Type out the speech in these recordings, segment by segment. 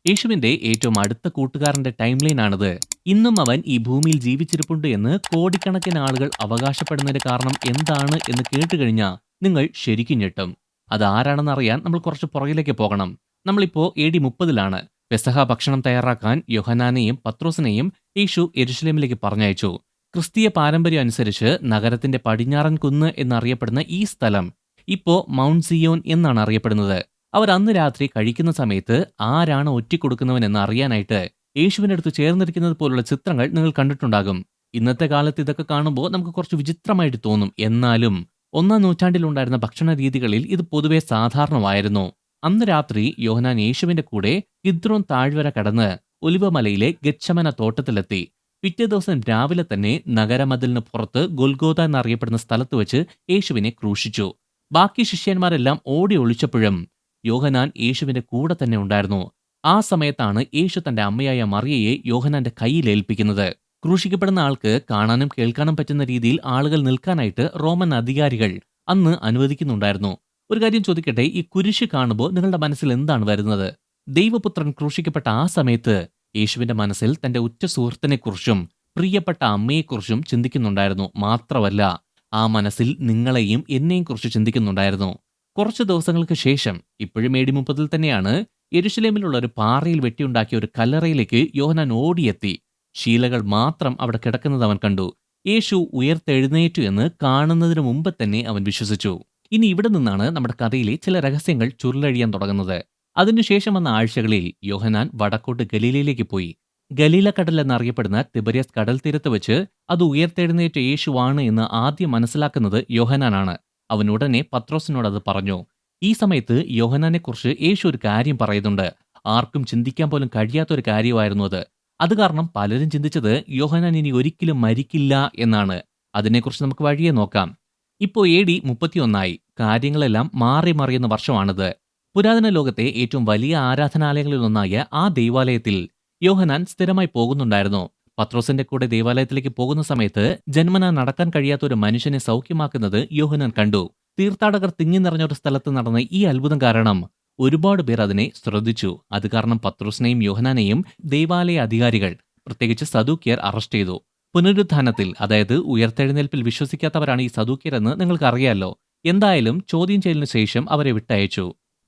യേശുവിന്റെ ഏറ്റവും അടുത്ത കൂട്ടുകാരന്റെ ടൈം ലൈനാണിത്. ഇന്നും അവൻ ഈ ഭൂമിയിൽ ജീവിച്ചിരിപ്പുണ്ട് എന്ന് കോടിക്കണക്കിന് ആളുകൾ അവകാശപ്പെടുന്നതിന് കാരണം എന്താണ് എന്ന് കേട്ടുകഴിഞ്ഞാൽ നിങ്ങൾ ശരിക്കും ഞെട്ടും. അതാരാണെന്ന് അറിയാൻ നമ്മൾ കുറച്ച് പുറകിലേക്ക് പോകണം. നമ്മളിപ്പോ AD 30-ലാണ്. പെസഹ ഭക്ഷണം തയ്യാറാക്കാൻ യോഹന്നാനെയും പത്രോസിനെയും യേശു യെരുശലേമിലേക്ക് പറഞ്ഞയച്ചു. ക്രിസ്തീയ പാരമ്പര്യം അനുസരിച്ച് നഗരത്തിന്റെ പടിഞ്ഞാറൻ കുന്ന് എന്നറിയപ്പെടുന്ന ഈ സ്ഥലം ഇപ്പോ മൗണ്ട് സിയോൻ എന്നാണ് അറിയപ്പെടുന്നത്. അവർ അന്ന് രാത്രി കഴിക്കുന്ന സമയത്ത് ആരാണ് ഒറ്റിക്കൊടുക്കുന്നവൻ എന്ന് അറിയാനായിട്ട് യേശുവിന്റെ അടുത്ത് ചേർന്നിരിക്കുന്നത് പോലുള്ള ചിത്രങ്ങൾ നിങ്ങൾ കണ്ടിട്ടുണ്ടാകും. ഇന്നത്തെ കാലത്ത് ഇതൊക്കെ കാണുമ്പോൾ നമുക്ക് കുറച്ച് വിചിത്രമായിട്ട് തോന്നും. എന്നാലും 1-ാം നൂറ്റാണ്ടിലുണ്ടായിരുന്ന ഭക്ഷണ രീതികളിൽ ഇത് പൊതുവെ സാധാരണമായിരുന്നു. അന്ന് രാത്രി യോഹന്നാൻ യേശുവിന്റെ കൂടെ കിദ്രോൻ താഴ്വര കടന്ന് ഒലിവമലയിലെ ഗെത്ശമന തോട്ടത്തിലെത്തി. പിറ്റേ ദിവസം രാവിലെ തന്നെ നഗരമതിലിന് പുറത്ത് ഗൊൽഗോഥ എന്നറിയപ്പെടുന്ന സ്ഥലത്ത് വെച്ച് യേശുവിനെ ക്രൂശിച്ചു. ബാക്കി ശിഷ്യന്മാരെല്ലാം ഓടി ഒളിച്ചപ്പോഴും യോഹന്നാൻ യേശുവിന്റെ കൂടെ തന്നെ ഉണ്ടായിരുന്നു. ആ സമയത്താണ് യേശു തന്റെ അമ്മയായ മറിയയെ യോഹന്നാന്റെ കയ്യിൽ ഏൽപ്പിക്കുന്നത്. ക്രൂശിക്കപ്പെടുന്ന ആൾക്ക് കാണാനും കേൾക്കാനും പറ്റുന്ന രീതിയിൽ ആളുകൾ നിൽക്കാനായിട്ട് റോമൻ അധികാരികൾ അന്ന് അനുവദിക്കുന്നുണ്ടായിരുന്നു. ഒരു കാര്യം ചോദിക്കട്ടെ, ഈ കുരിശ് കാണുമ്പോൾ നിങ്ങളുടെ മനസ്സിൽ എന്താണ് വരുന്നത്? ദൈവപുത്രൻ ക്രൂശിക്കപ്പെട്ട ആ സമയത്ത് യേശുവിന്റെ മനസ്സിൽ തന്റെ ഉറ്റ സുഹൃത്തിനെക്കുറിച്ചും പ്രിയപ്പെട്ട അമ്മയെക്കുറിച്ചും ചിന്തിക്കുന്നുണ്ടായിരുന്നു. മാത്രമല്ല, ആ മനസ്സിൽ നിങ്ങളെയും എന്നെയും കുറിച്ച് ചിന്തിക്കുന്നുണ്ടായിരുന്നു. കുറച്ച് ദിവസങ്ങൾക്ക് ശേഷം, ഇപ്പോഴും AD 30-ൽ തന്നെയാണ്, യെരുശലേമിലുള്ള ഒരു പാറയിൽ വെട്ടിയുണ്ടാക്കിയ ഒരു കല്ലറയിലേക്ക് യോഹന്നാൻ ഓടിയെത്തി. ശീലകൾ മാത്രം അവിടെ കിടക്കുന്നത് അവൻ കണ്ടു. യേശു ഉയർത്തെഴുന്നേറ്റു എന്ന് കാണുന്നതിന് മുമ്പ് തന്നെ അവൻ വിശ്വസിച്ചു. ഇനി ഇവിടെ നിന്നാണ് നമ്മുടെ കഥയിലെ ചില രഹസ്യങ്ങൾ ചുരുളഴിയാൻ തുടങ്ങുന്നത്. അതിനുശേഷം വന്ന ആഴ്ചകളിൽ യോഹന്നാൻ വടക്കോട്ട് ഗലീലയിലേക്ക് പോയി. ഗലീലക്കടൽ എന്നറിയപ്പെടുന്ന തിബരിയസ് കടൽ തീരത്ത് വെച്ച് അത് ഉയർത്തെഴുന്നേറ്റ യേശുവാണ് എന്ന് ആദ്യം മനസ്സിലാക്കുന്നത് യോഹന്നാനാണ്. അവൻ ഉടനെ പത്രോസിനോട് അത് പറഞ്ഞു. ഈ സമയത്ത് യോഹന്നാനെക്കുറിച്ച് യേശു ഒരു കാര്യം പറയുന്നുണ്ട്. ആർക്കും ചിന്തിക്കാൻ പോലും കഴിയാത്തൊരു കാര്യമായിരുന്നു അത്. അത് കാരണം പലരും ചിന്തിച്ചത് യോഹന്നാൻ ഇനി ഒരിക്കലും മരിക്കില്ല എന്നാണ്. അതിനെക്കുറിച്ച് നമുക്ക് വഴിയെ നോക്കാം. ഇപ്പോൾ AD 31 കാര്യങ്ങളെല്ലാം മാറി മറിയുന്ന വർഷമാണിത്. പുരാതന ലോകത്തെ ഏറ്റവും വലിയ ആരാധനാലയങ്ങളിലൊന്നായ ആ ദൈവാലയത്തിൽ യോഹന്നാൻ സ്ഥിരമായി പോകുന്നുണ്ടായിരുന്നു. പത്രോസിന്റെ കൂടെ ദേവാലയത്തിലേക്ക് പോകുന്ന സമയത്ത് ജന്മനാ നടക്കാൻ കഴിയാത്ത ഒരു മനുഷ്യനെ സൗഖ്യമാക്കുന്നത് യോഹന്നാൻ കണ്ടു. തീർത്ഥാടകർ തിങ്ങി നിറഞ്ഞ ഒരു സ്ഥലത്ത് നടന്ന ഈ അത്ഭുതം കാരണം ഒരുപാട് പേർ അതിനെ ശ്രദ്ധിച്ചു. അത് കാരണം പത്രോസിനെയും യോഹന്നാനെയും ദൈവാലയ അധികാരികൾ, പ്രത്യേകിച്ച് സദൂക്യർ, അറസ്റ്റ് ചെയ്തു. പുനരുത്ഥാനത്തിൽ, അതായത് ഉയർത്തെഴുന്നേൽപ്പിൽ വിശ്വസിക്കാത്തവരാണ് ഈ സദൂക്യരെന്ന് നിങ്ങൾക്കറിയാലോ. എന്തായാലും ചോദ്യം ചെയ്യലിന് ശേഷം അവരെ വിട്ടയച്ചു.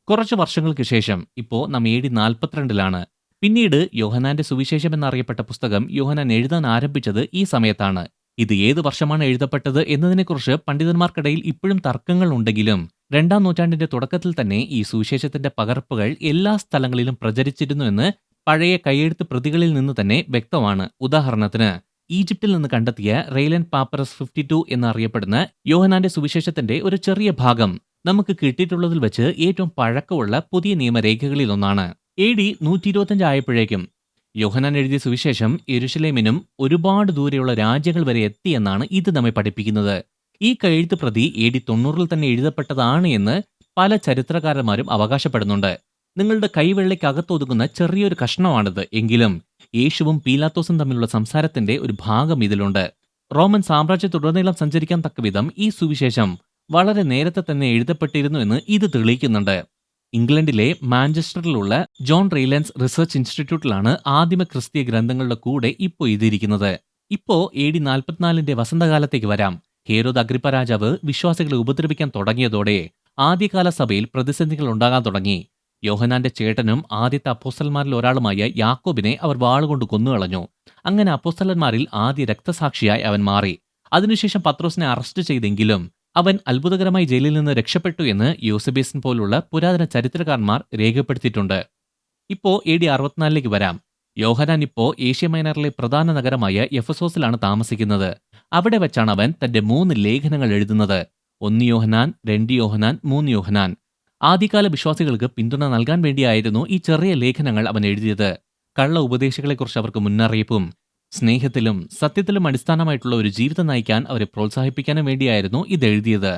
കുറച്ച് വർഷങ്ങൾക്ക് ശേഷം, ഇപ്പോൾ നാം AD 42-ലാണ്. പിന്നീട് യോഹന്നാന്റെ സുവിശേഷം എന്നറിയപ്പെട്ട പുസ്തകം യോഹന്നാൻ എഴുതാൻ ആരംഭിച്ചത് ഈ സമയത്താണ്. ഇത് ഏത് വർഷമാണ് എഴുതപ്പെട്ടത് എന്നതിനെക്കുറിച്ച് പണ്ഡിതന്മാർക്കിടയിൽ ഇപ്പോഴും തർക്കങ്ങൾ ഉണ്ടെങ്കിലും 2-ാം നൂറ്റാണ്ടിന്റെ തുടക്കത്തിൽ തന്നെ ഈ സുവിശേഷത്തിന്റെ പകർപ്പുകൾ എല്ലാ സ്ഥലങ്ങളിലും പ്രചരിച്ചിരുന്നു എന്ന് പഴയ കൈയെഴുത്ത് പ്രതികളിൽ നിന്ന് തന്നെ വ്യക്തമാണ്. ഉദാഹരണത്തിന്, ഈജിപ്തിൽ നിന്ന് കണ്ടെത്തിയ റെയ്ലൻ പാപ്പറസ് 52 എന്നറിയപ്പെടുന്ന യോഹന്നാന്റെ സുവിശേഷത്തിന്റെ ഒരു ചെറിയ ഭാഗം നമുക്ക് കിട്ടിയിട്ടുള്ളതിൽ വെച്ച് ഏറ്റവും പഴക്കമുള്ള പുതിയ നിയമരേഖകളിലൊന്നാണ്. AD 125 ആയപ്പോഴേക്കും യോഹന്നാൻ എഴുതിയ സുവിശേഷം യെരുശലേമിനും ഒരുപാട് ദൂരെയുള്ള രാജ്യങ്ങൾ വരെ എത്തിയെന്നാണ് ഇത് നമ്മെ പഠിപ്പിക്കുന്നത്. ഈ കൈയെഴുത്ത് പ്രതി AD 90-ൽ തന്നെ എഴുതപ്പെട്ടതാണ് എന്ന് പല ചരിത്രകാരന്മാരും അവകാശപ്പെടുന്നുണ്ട്. നിങ്ങളുടെ കൈവെള്ളയ്ക്കകത്തൊതുങ്ങുന്ന ചെറിയൊരു കഷ്ണമാണിത്. എങ്കിലും യേശുവും പീലാത്തോസും തമ്മിലുള്ള സംസാരത്തിന്റെ ഒരു ഭാഗം ഇതിലുണ്ട്. റോമൻ സാമ്രാജ്യത്തുടനീളം സഞ്ചരിക്കാൻ തക്കവിധം ഈ സുവിശേഷം വളരെ നേരത്തെ തന്നെ എഴുതപ്പെട്ടിരുന്നു എന്ന് ഇത് തെളിയിക്കുന്നുണ്ട്. ഇംഗ്ലണ്ടിലെ മാഞ്ചസ്റ്ററിലുള്ള ജോൺ റെയ്ലൻസ് റിസർച്ച് ഇൻസ്റ്റിറ്റ്യൂട്ടിലാണ് ആദിമ ക്രിസ്തീയ ഗ്രന്ഥങ്ങളുടെ കൂടെ ഇപ്പോൾ എഴുതിയിരിക്കുന്നത്. ഇപ്പോൾ AD 44-ന്റെ വസന്തകാലത്തേക്ക് വരാം. ഹേരോദ് അഗ്രിപ്പ രാജാവ് വിശ്വാസികളെ ഉപദ്രവിക്കാൻ തുടങ്ങിയതോടെ ആദ്യകാല സഭയിൽ പ്രതിസന്ധികൾ ഉണ്ടാകാൻ തുടങ്ങി. യോഹന്നാന്റെ ചേട്ടനും ആദ്യത്തെ അപ്പോസ്തലന്മാരിൽ ഒരാളുമായ യാക്കോബിനെ അവർ വാളുകൊണ്ട് കൊന്നുകളഞ്ഞു. അങ്ങനെ അപ്പോസ്തലന്മാരിൽ ആദ്യ രക്തസാക്ഷിയായി അവൻ മാറി. അതിനുശേഷം പത്രോസിനെ അറസ്റ്റ് ചെയ്തെങ്കിലും അവൻ അത്ഭുതകരമായി ജയിലിൽ നിന്ന് രക്ഷപ്പെട്ടു എന്ന് യൂസബേസൻ പോലുള്ള പുരാതന ചരിത്രകാരന്മാർ രേഖപ്പെടുത്തിയിട്ടുണ്ട്. ഇപ്പോൾ AD 64-ലേക്ക് വരാം. യോഹന്നാൻ ഇപ്പോൾ ഏഷ്യ മൈനറിലെ പ്രധാന നഗരമായ എഫസോസിലാണ് താമസിക്കുന്നത്. അവിടെ വെച്ചാണ് അവൻ തന്റെ 3 ലേഖനങ്ങൾ എഴുതുന്നത്. 1 യോഹന്നാൻ, 2 യോഹന്നാൻ, 3 യോഹന്നാൻ. ആദ്യകാല വിശ്വാസികൾക്ക് പിന്തുണ നൽകാൻ വേണ്ടിയായിരുന്നു ഈ ചെറിയ ലേഖനങ്ങൾ അവൻ എഴുതിയത്. കള്ള ഉപദേശങ്ങളെക്കുറിച്ച് അവർക്ക് മുന്നറിയിപ്പും സ്നേഹത്തിലും സത്യത്തിലും അടിസ്ഥാനമായിട്ടുള്ള ഒരു ജീവിതം നയിക്കാൻ അവരെ പ്രോത്സാഹിപ്പിക്കാനും വേണ്ടിയായിരുന്നു ഇത് എഴുതിയത്.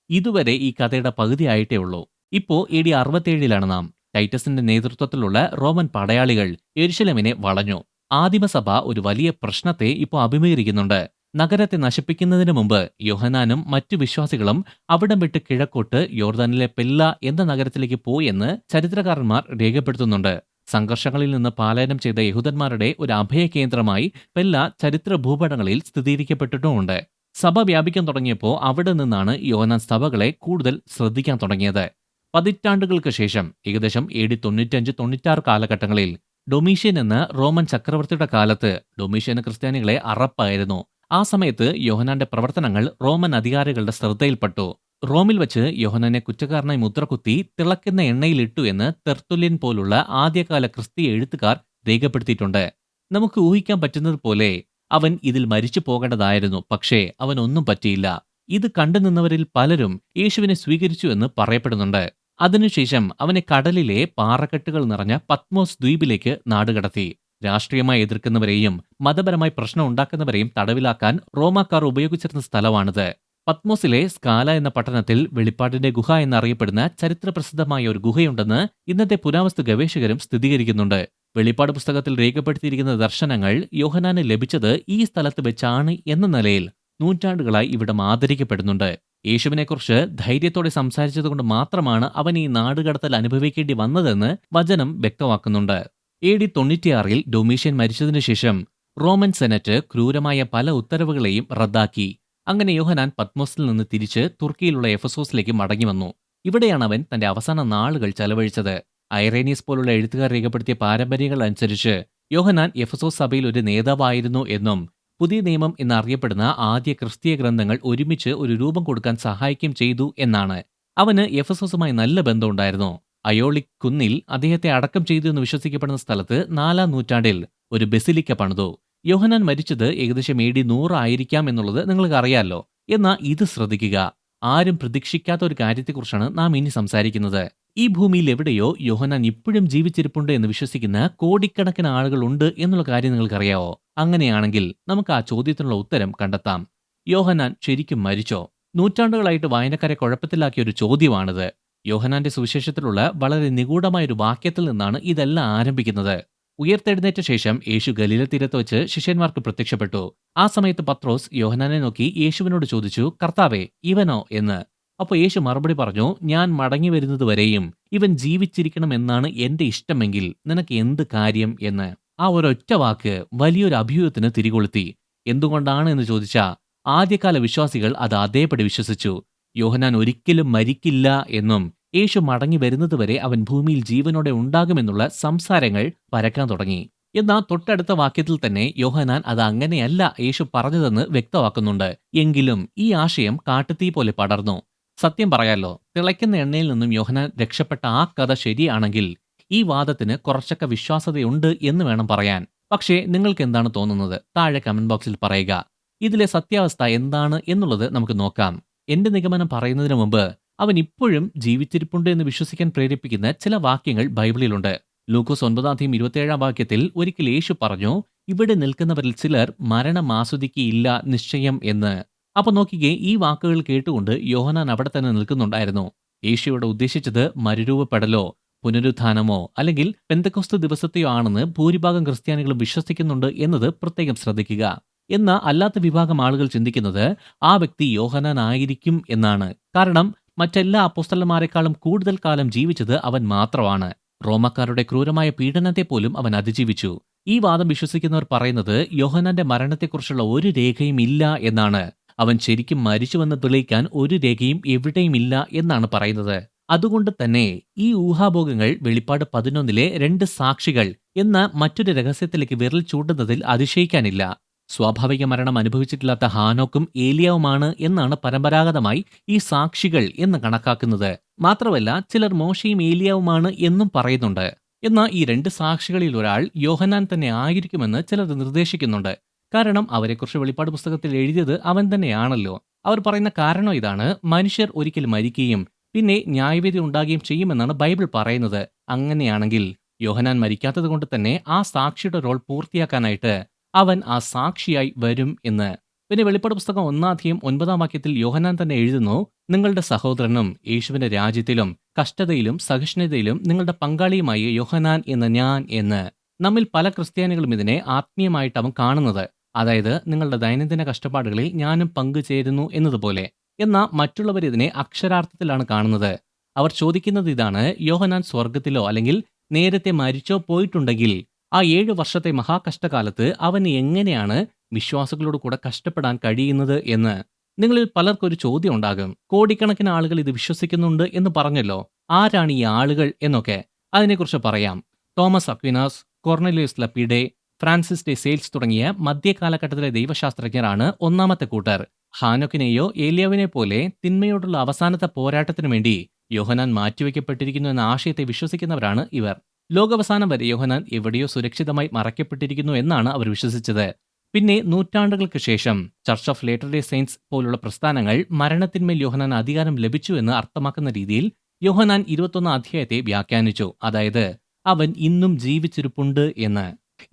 ഇതുവരെ ഈ കഥയുടെ പകുതി ആയിട്ടേ ഉള്ളൂ. ഇപ്പോൾ AD 67-ലാണ് നാം. ടൈറ്റസിന്റെ നേതൃത്വത്തിലുള്ള റോമൻ പടയാളികൾ യെരുശലേമിനെ വളഞ്ഞു. ആദിമസഭ ഒരു വലിയ പ്രശ്നത്തെ ഇപ്പോൾ അഭിമുഖീകരിക്കുന്നുണ്ട്. നഗരത്തെ നശിപ്പിക്കുന്നതിന് മുമ്പ് യോഹന്നാനും മറ്റു വിശ്വാസികളും അവിടം വിട്ട് കിഴക്കോട്ട് യോർദാനിലെ പെല്ല എന്ന നഗരത്തിലേക്ക് പോയെന്ന് ചരിത്രകാരന്മാർ രേഖപ്പെടുത്തുന്നുണ്ട്. സംഘർഷങ്ങളിൽ നിന്ന് പലായനം ചെയ്ത യഹൂദന്മാരുടെ ഒരു അഭയകേന്ദ്രമായി പെല്ല ചരിത്ര ഭൂപടങ്ങളിൽ സ്ഥിരീകരിക്കപ്പെട്ടിട്ടുമുണ്ട്. സഭ വ്യാപിക്കാൻ തുടങ്ങിയപ്പോൾ അവിടെ നിന്നാണ് യോഹന്നാൻ സഭകളെ കൂടുതൽ ശ്രദ്ധിക്കാൻ തുടങ്ങിയത്. പതിറ്റാണ്ടുകൾക്ക് ശേഷം ഏകദേശം AD 95-96 കാലഘട്ടങ്ങളിൽ ഡൊമീഷ്യൻ എന്ന റോമൻ ചക്രവർത്തിയുടെ കാലത്ത് ഡൊമീഷ്യന് ക്രിസ്ത്യാനികളെ അറപ്പായിരുന്നു. ആ സമയത്ത് യോഹന്നാന്റെ പ്രവർത്തനങ്ങൾ റോമൻ അധികാരികളുടെ ശ്രദ്ധയിൽപ്പെട്ടു. റോമിൽ വെച്ച് യോഹന്നാനെ കുറ്റക്കാരനായി മുദ്രകുത്തി തിളക്കുന്ന എണ്ണയിലിട്ടു എന്ന് തെർത്തുല്യൻ പോലുള്ള ആദ്യകാല ക്രിസ്തീയ എഴുത്തുകാർ രേഖപ്പെടുത്തിയിട്ടുണ്ട്. നമുക്ക് ഊഹിക്കാൻ പറ്റുന്നത് പോലെ അവൻ ഇതിൽ മരിച്ചു പോകേണ്ടതായിരുന്നു. പക്ഷേ അവനൊന്നും പറ്റിയില്ല. ഇത് കണ്ടുനിന്നവരിൽ പലരും യേശുവിനെ സ്വീകരിച്ചു എന്ന് പറയപ്പെടുന്നുണ്ട്. അതിനുശേഷം അവനെ കടലിലെ പാറക്കെട്ടുകൾ നിറഞ്ഞ പത്മോസ് ദ്വീപിലേക്ക് നാടുകടത്തി. രാഷ്ട്രീയമായി എതിർക്കുന്നവരെയും മതപരമായി പ്രശ്നം ഉണ്ടാക്കുന്നവരെയും തടവിലാക്കാൻ റോമാക്കാർ ഉപയോഗിച്ചിരുന്ന സ്ഥലമാണിത്. പത്മോസിലെ സ്കാല എന്ന പട്ടണത്തിൽ വെളിപ്പാടിന്റെ ഗുഹ എന്നറിയപ്പെടുന്ന ചരിത്രപ്രസിദ്ധമായ ഒരു ഗുഹയുണ്ടെന്ന് ഇന്നത്തെ പുരാവസ്തു ഗവേഷകരും സ്ഥിരീകരിക്കുന്നുണ്ട്. വെളിപ്പാട് പുസ്തകത്തിൽ രേഖപ്പെടുത്തിയിരിക്കുന്ന ദർശനങ്ങൾ യോഹന്നാന് ലഭിച്ചത് ഈ സ്ഥലത്ത് വെച്ചാണ് എന്ന നിലയിൽ നൂറ്റാണ്ടുകളായി ഇവിടം ആദരിക്കപ്പെടുന്നുണ്ട്. യേശുവിനെക്കുറിച്ച് ധൈര്യത്തോടെ സംസാരിച്ചതുകൊണ്ട് മാത്രമാണ് അവൻ ഈ നാടുകടത്തൽ അനുഭവിക്കേണ്ടി വന്നതെന്ന് വചനം വ്യക്തമാക്കുന്നുണ്ട്. AD 96 ഡൊമീഷ്യൻ മരിച്ചതിനു ശേഷം റോമൻ സെനറ്റ് ക്രൂരമായ പല ഉത്തരവുകളെയും റദ്ദാക്കി. അങ്ങനെ യോഹന്നാൻ പത്മോസിൽ നിന്ന് തിരിച്ച് തുർക്കിയിലുള്ള എഫസോസിലേക്ക് മടങ്ങിവന്നു. ഇവിടെയാണ് അവൻ തന്റെ അവസാന നാളുകൾ ചെലവഴിച്ചത്. ഐറേനിയസ് പോലുള്ള എഴുത്തുകാർ രേഖപ്പെടുത്തിയ പാരമ്പര്യങ്ങൾ അനുസരിച്ച് യോഹന്നാൻ എഫസോസ് സഭയിൽ ഒരു നേതാവായിരുന്നു എന്നും പുതിയ നിയമം എന്നറിയപ്പെടുന്ന ആദ്യ ക്രിസ്തീയ ഗ്രന്ഥങ്ങൾ ഒരുമിച്ച് ഒരു രൂപം കൊടുക്കാൻ സഹായിക്കുകയും ചെയ്തു എന്നാണ്. അവന് എഫസോസുമായി നല്ല ബന്ധമുണ്ടായിരുന്നു. അയോളിക് കുന്നിൽ അദ്ദേഹത്തെ അടക്കം ചെയ്തു എന്ന് വിശ്വസിക്കപ്പെടുന്ന സ്ഥലത്ത് 4-ാം നൂറ്റാണ്ടിൽ ഒരു ബസിലിക്ക പണിതു. യോഹന്നാൻ മരിച്ചത് ഏകദേശം AD 100 ആയിരിക്കാം എന്നുള്ളത് നിങ്ങൾക്ക് അറിയാമല്ലോ. എന്നാൽ ഇത് ശ്രദ്ധിക്കുക, ആരും പ്രതീക്ഷിക്കാത്ത ഒരു കാര്യത്തെക്കുറിച്ചാണ് നാം ഇനി സംസാരിക്കുന്നത്. ഈ ഭൂമിയിൽ എവിടെയോ യോഹന്നാൻ ഇപ്പോഴും ജീവിച്ചിരിപ്പുണ്ട് എന്ന് വിശ്വസിക്കുന്ന കോടിക്കണക്കിന് ആളുകളുണ്ട് എന്നുള്ള കാര്യം നിങ്ങൾക്കറിയാവോ? അങ്ങനെയാണെങ്കിൽ നമുക്ക് ആ ചോദ്യത്തിനുള്ള ഉത്തരം കണ്ടെത്താം. യോഹന്നാൻ ശരിക്കും മരിച്ചോ? നൂറ്റാണ്ടുകളായിട്ട് വായനക്കാരെ കുഴപ്പത്തിലാക്കിയ ഒരു ചോദ്യമാണിത്. യോഹന്നാന്റെ സുവിശേഷത്തിലുള്ള വളരെ നിഗൂഢമായൊരു വാക്യത്തിൽ നിന്നാണ് ഇതെല്ലാം ആരംഭിക്കുന്നത്. ഉയർത്തെഴുന്നേറ്റ ശേഷം യേശു ഗലീല തീരത്ത് വെച്ച് ശിഷ്യന്മാർക്ക് പ്രത്യക്ഷപ്പെട്ടു. ആ സമയത്ത് പത്രോസ് യോഹന്നാനെ നോക്കി യേശുവിനോട് ചോദിച്ചു, കർത്താവേ, ഇവനോ എന്ന്. അപ്പോൾ യേശു മറുപടി പറഞ്ഞു, ഞാൻ മടങ്ങി വരുന്നതുവരെയും ഇവൻ ജീവിച്ചിരിക്കണമെന്നാണ് എന്റെ ഇഷ്ടമെങ്കിൽ നിനക്ക് എന്ത് കാര്യം എന്ന്. ആ ഒരൊറ്റ വാക്ക് വലിയൊരു അഭ്യൂഹത്തിന് തിരികൊളുത്തി. എന്തുകൊണ്ടാണ് എന്ന് ചോദിച്ചാൽ ആദ്യകാല വിശ്വാസികൾ അത് അതേപടി വിശ്വസിച്ചു. യോഹന്നാൻ ഒരിക്കലും മരിക്കില്ല എന്നും യേശു മടങ്ങി വരുന്നതുവരെ അവൻ ഭൂമിയിൽ ജീവനോടെ ഉണ്ടാകുമെന്നുള്ള സംസാരങ്ങൾ പരക്കാൻ തുടങ്ങി. എന്നാൽ തൊട്ടടുത്ത വാക്യത്തിൽ തന്നെ യോഹന്നാൻ അത് അങ്ങനെയല്ല യേശു പറഞ്ഞതെന്ന് വ്യക്തമാക്കുന്നുണ്ട്. എങ്കിലും ഈ ആശയം കാട്ടുതീ പോലെ പടർന്നു. സത്യം പറയാലോ, തിളയ്ക്കുന്ന എണ്ണയിൽ നിന്നും യോഹന്നാൻ രക്ഷപ്പെട്ട ആ കഥ ശരിയാണെങ്കിൽ ഈ വാദത്തിന് കുറച്ചൊക്കെ വിശ്വാസ്യതയുണ്ട് എന്ന് വേണം പറയാൻ. പക്ഷേ നിങ്ങൾക്ക് എന്താണ് തോന്നുന്നത്? താഴെ കമന്റ് ബോക്സിൽ പറയുക. ഇതിലെ സത്യാവസ്ഥ എന്താണ് എന്നുള്ളത് നമുക്ക് നോക്കാം. എന്റെ നിഗമനം പറയുന്നതിന് മുമ്പ് അവൻ ഇപ്പോഴും ജീവിച്ചിരിപ്പുണ്ട് എന്ന് വിശ്വസിക്കാൻ പ്രേരിപ്പിക്കുന്ന ചില വാക്യങ്ങൾ ബൈബിളിലുണ്ട്. ലൂക്കോസ് 9-27 വാക്യത്തിൽ ഒരിക്കൽ യേശു പറഞ്ഞു, ഇവിടെ നിൽക്കുന്നവരിൽ ചിലർ മരണം ആസ്വദിക്കുകയില്ല നിശ്ചയം എന്ന്. അപ്പൊ നോക്കിക്കേ, ഈ വാക്കുകൾ കേട്ടുകൊണ്ട് യോഹന്നാൻ അവിടെ തന്നെ നിൽക്കുന്നുണ്ടായിരുന്നു. യേശു ഇവിടെ ഉദ്ദേശിച്ചത് മരുരൂപപ്പെടലോ പുനരുത്ഥാനമോ അല്ലെങ്കിൽ പെന്തക്കോസ്ത് ദിവസത്തെയോ ആണെന്ന് ഭൂരിഭാഗം ക്രിസ്ത്യാനികളും വിശ്വസിക്കുന്നുണ്ട് എന്നത് പ്രത്യേകം ശ്രദ്ധിക്കുക. എന്നാൽ അല്ലാത്ത വിഭാഗം ആളുകൾ ചിന്തിക്കുന്നത് ആ വ്യക്തി യോഹന്നാൻ ആയിരിക്കും എന്നാണ്. കാരണം മറ്റെല്ലാ അപ്പോസ്തലന്മാരെക്കാളും കൂടുതൽ കാലം ജീവിച്ചത് അവൻ മാത്രമാണ്. റോമക്കാരുടെ ക്രൂരമായ പീഡനത്തെ പോലും അവൻ അതിജീവിച്ചു. ഈ വാദം വിശ്വസിക്കുന്നവർ പറയുന്നത് യോഹന്നാന്റെ മരണത്തെക്കുറിച്ചുള്ള ഒരു രേഖയും ഇല്ല എന്നാണ്. അവൻ ശരിക്കും മരിച്ചുവെന്ന് തെളിയിക്കാൻ ഒരു രേഖയും എവിടെയും ഇല്ല എന്നാണ് പറയുന്നത്. അതുകൊണ്ട് തന്നെ ഈ ഊഹാഭോഗങ്ങൾ വെളിപ്പാട് 11 2 സാക്ഷികൾ എന്ന മറ്റൊരു രഹസ്യത്തിലേക്ക് വിരൽ ചൂണ്ടുന്നതിൽ അതിശയിക്കാനില്ല. സ്വാഭാവിക മരണം അനുഭവിച്ചിട്ടില്ലാത്ത ഹാനോക്കും ഏലിയാവുമാണ് എന്നാണ് പരമ്പരാഗതമായി ഈ സാക്ഷികൾ എന്ന് കണക്കാക്കുന്നത്. മാത്രമല്ല ചിലർ മോശയും ഏലിയാവുമാണ് എന്നും പറയുന്നുണ്ട്. എന്നാൽ ഈ 2 സാക്ഷികളിൽ ഒരാൾ യോഹന്നാൻ തന്നെ ആയിരിക്കുമെന്ന് ചിലർ നിർദ്ദേശിക്കുന്നുണ്ട്. കാരണം അവരെക്കുറിച്ച് വെളിപ്പാട് പുസ്തകത്തിൽ എഴുതിയത് അവൻ തന്നെയാണല്ലോ. അവർ പറയുന്ന കാരണം ഇതാണ്: മനുഷ്യർ ഒരിക്കൽ മരിക്കുകയും പിന്നെ ന്യായവിധി ഉണ്ടാകുകയും ചെയ്യുമെന്നാണ് ബൈബിൾ പറയുന്നത്. അങ്ങനെയാണെങ്കിൽ യോഹന്നാൻ മരിക്കാത്തത് കൊണ്ട് തന്നെ ആ സാക്ഷിയുടെ റോൾ പൂർത്തിയാക്കാനായിട്ട് അവൻ ആ സാക്ഷിയായി വരും എന്ന്. പിന്നെ വെളിപ്പാട് പുസ്തകം 1-9 വാക്യത്തിൽ യോഹന്നാൻ തന്നെ എഴുതുന്നു, നിങ്ങളുടെ സഹോദരനും യേശുവിന്റെ രാജ്യത്തിലും കഷ്ടതയിലും സഹിഷ്ണുതയിലും നിങ്ങളുടെ പങ്കാളിയുമായി യോഹന്നാൻ എന്ന ഞാൻ എന്ന്. നമ്മിൽ പല ക്രിസ്ത്യാനികളും ഇതിനെ ആത്മീയമായിട്ടാവും കാണുന്നത്. അതായത് നിങ്ങളുടെ ദൈനംദിന കഷ്ടപ്പാടുകളിൽ ഞാനും പങ്കുചേരുന്നു എന്നതുപോലെ. എന്നാൽ മറ്റുള്ളവർ ഇതിനെ അക്ഷരാർത്ഥത്തിലാണ് കാണുന്നത്. അവർ ചോദിക്കുന്നത് ഇതാണ്: യോഹന്നാൻ സ്വർഗത്തിലോ അല്ലെങ്കിൽ നേരത്തെ മരിച്ചോ പോയിട്ടുണ്ടെങ്കിൽ ആ 7 വർഷത്തെ മഹാകഷ്ടകാലത്ത് അവന് എങ്ങനെയാണ് വിശ്വാസികളോട് കൂടെ കഷ്ടപ്പെടാൻ കഴിയുന്നത് എന്ന് നിങ്ങളിൽ പലർക്കൊരു ചോദ്യം ഉണ്ടാകും. കോടിക്കണക്കിന് ആളുകൾ ഇത് വിശ്വസിക്കുന്നുണ്ട് എന്ന് പറഞ്ഞല്ലോ. ആരാണ് ഈ ആളുകൾ എന്നൊക്കെ അതിനെക്കുറിച്ച് പറയാം. തോമസ് അക്വിനാസ്, കൊർണലിയസ് ലപ്പീഡെ, ഫ്രാൻസിസ് ഡെ സെയിൽസ് തുടങ്ങിയ മധ്യകാലഘട്ടത്തിലെ ദൈവശാസ്ത്രജ്ഞരാണ് ഒന്നാമത്തെ കൂട്ടർ. ഹാനോക്കിനെയോ ഏലിയാവിനെ പോലെ തിന്മയോടുള്ള അവസാനത്തെ പോരാട്ടത്തിനു വേണ്ടി യോഹന്നാൻ മാറ്റിവെക്കപ്പെട്ടിരിക്കുന്നു എന്ന ആശയത്തെ വിശ്വസിക്കുന്നവരാണ് ഇവർ. ലോകാവസാനം വരെ യോഹന്നാൻ എവിടെയോ സുരക്ഷിതമായി മറയ്ക്കപ്പെട്ടിരിക്കുന്നു എന്നാണ് അവർ വിശ്വസിച്ചത്. പിന്നെ നൂറ്റാണ്ടുകൾക്ക് ശേഷം church of later day saints പോലുള്ള പ്രസ്ഥാനങ്ങൾ മരണത്തിന്മേൽ യോഹന്നാൻ അധികാരം ലഭിച്ചു എന്ന് അർത്ഥമാക്കുന്ന രീതിയിൽ യോഹന്നാൻ 21 അധ്യായത്തെ വ്യാഖ്യാനിച്ചു. അതായത് അവൻ ഇന്നും ജീവിച്ചിരിപ്പുണ്ട് എന്ന്.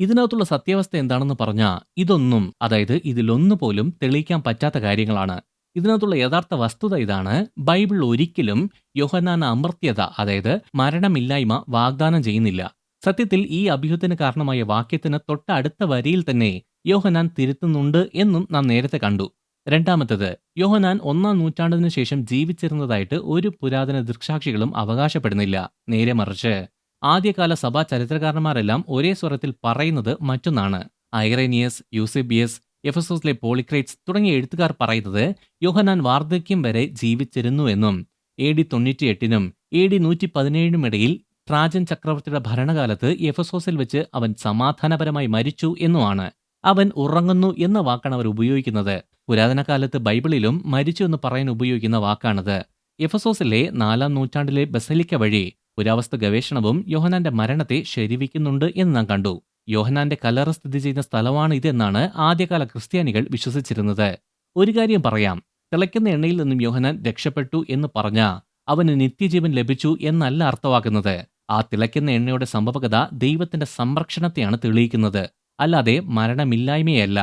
ഇതിനകത്തുള്ള സത്യാവസ്ഥ എന്താണെന്ന് പറഞ്ഞാൽ ഇതൊന്നും, അതായത് ഇതിലൊന്നുപോലും തെളിയിക്കാൻ പറ്റാത്ത കാര്യങ്ങളാണ്. ഇതിനകത്തുള്ള യഥാർത്ഥ വസ്തുത ഇതാണ്: ബൈബിൾ ഒരിക്കലും യോഹന്നാൻ അമർത്യത, അതായത് മരണമില്ലായ്മ വാഗ്ദാനം ചെയ്യുന്നില്ല. സത്യത്തിൽ ഈ അഭ്യൂഹത്തിന് കാരണമായ വാക്യത്തിന് തൊട്ടടുത്ത വരിയിൽ തന്നെ യോഹന്നാൻ തിരുത്തുന്നുണ്ട് എന്നും നാം നേരത്തെ കണ്ടു. രണ്ടാമത്തേത്, യോഹന്നാൻ 1-ാം നൂറ്റാണ്ടിനു ശേഷം ജീവിച്ചിരുന്നതായിട്ട് ഒരു പുരാതന ദൃക്സാക്ഷികളും അവകാശപ്പെടുന്നില്ല. നേരെ മറിച്ച് ആദ്യകാല സഭാ ചരിത്രകാരന്മാരെല്ലാം ഒരേ സ്വരത്തിൽ പറയുന്നത് മറ്റൊന്നാണ്. ഐറേനിയസ്, യൂസേബിയസ്, എഫെസോസിലെ പോളിക്രേറ്റ്സ് തുടങ്ങിയ എഴുത്തുകാർ പറയുന്നത് യോഹന്നാൻ വാർദ്ധക്യം വരെ ജീവിച്ചിരുന്നു എന്നും AD 98-നും AD 117-നും ഇടയിൽ ട്രാജൻ ചക്രവർത്തിയുടെ ഭരണകാലത്ത് എഫെസോസിൽ വെച്ച് അവൻ സമാധാനപരമായി മരിച്ചു എന്നുമാണ്. അവൻ ഉറങ്ങുന്നു എന്ന വാക്കാണ് അവർ ഉപയോഗിക്കുന്നത്. പുരാതന കാലത്ത് ബൈബിളിലും മരിച്ചു എന്ന് പറയാൻ ഉപയോഗിക്കുന്ന വാക്കാണത്. എഫെസോസിലെ 4-ാം നൂറ്റാണ്ടിലെ ബസലിക്ക വഴി പുരാവസ്തു ഗവേഷണവും യോഹന്നാന്റെ മരണത്തെ ശരിവയ്ക്കുന്നുണ്ട് എന്ന് നാം കണ്ടു. യോഹന്നാന്റെ കല്ലറ സ്ഥിതി ചെയ്യുന്ന സ്ഥലമാണ് ഇതെന്നാണ് ആദ്യകാല ക്രിസ്ത്യാനികൾ വിശ്വസിച്ചിരുന്നത്. ഒരു കാര്യം പറയാം, തിളയ്ക്കുന്ന എണ്ണയിൽ നിന്നും യോഹന്നാൻ രക്ഷപ്പെട്ടു എന്ന് പറഞ്ഞാൽ അവന് നിത്യജീവൻ ലഭിച്ചു എന്നല്ല അർത്ഥമാക്കുന്നത്. ആ തിളയ്ക്കുന്ന എണ്ണയുടെ സംഭവകഥ ദൈവത്തിന്റെ സംരക്ഷണത്തെയാണ് തെളിയിക്കുന്നത്, അല്ലാതെ മരണമില്ലായ്മയല്ല.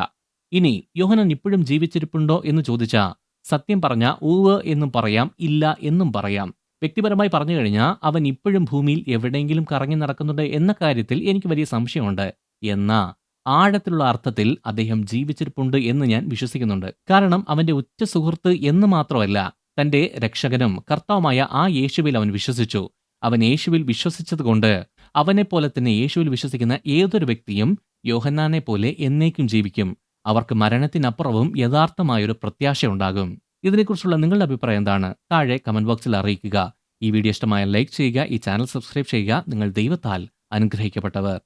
ഇനി യോഹന്നാൻ ഇപ്പോഴും ജീവിച്ചിരിപ്പുണ്ടോ എന്ന് ചോദിച്ചാൽ സത്യം പറഞ്ഞാൽ ഊവ് എന്നും പറയാം, ഇല്ല എന്നും പറയാം. വ്യക്തിപരമായി പറഞ്ഞു കഴിഞ്ഞാൽ അവൻ ഇപ്പോഴും ഭൂമിയിൽ എവിടെയെങ്കിലും കറങ്ങി നടക്കുന്നുണ്ട് എന്ന കാര്യത്തിൽ എനിക്ക് വലിയ സംശയമുണ്ട്. എന്നാൽ ആഴത്തിലുള്ള അർത്ഥത്തിൽ അദ്ദേഹം ജീവിച്ചിരിപ്പുണ്ട് എന്ന് ഞാൻ വിശ്വസിക്കുന്നുണ്ട്. കാരണം അവന്റെ ഉറ്റ സുഹൃത്ത് എന്ന് മാത്രമല്ല, തന്റെ രക്ഷകനും കർത്താവുമായ ആ യേശുവിൽ അവൻ വിശ്വസിച്ചു. അവൻ യേശുവിൽ വിശ്വസിച്ചതുകൊണ്ട് അവനെപ്പോലെ തന്നെ യേശുവിൽ വിശ്വസിക്കുന്ന ഏതൊരു വ്യക്തിയും യോഹന്നാനെ പോലെ എന്നേക്കും ജീവിക്കും. അവർക്ക് മരണത്തിനപ്പുറവും യഥാർത്ഥമായൊരു പ്രത്യാശയുണ്ടാകും. ഇതിനെക്കുറിച്ചുള്ള നിങ്ങളുടെ അഭിപ്രായം എന്താണ്? താഴെ കമന്റ് ബോക്സിൽ അറിയിക്കുക. ഈ വീഡിയോ ഇഷ്ടമായ ലൈക്ക് ചെയ്യുക, ഈ ചാനൽ സബ്സ്ക്രൈബ് ചെയ്യുക. നിങ്ങൾ ദൈവത്താൽ അനുഗ്രഹിക്കപ്പെട്ടവർ.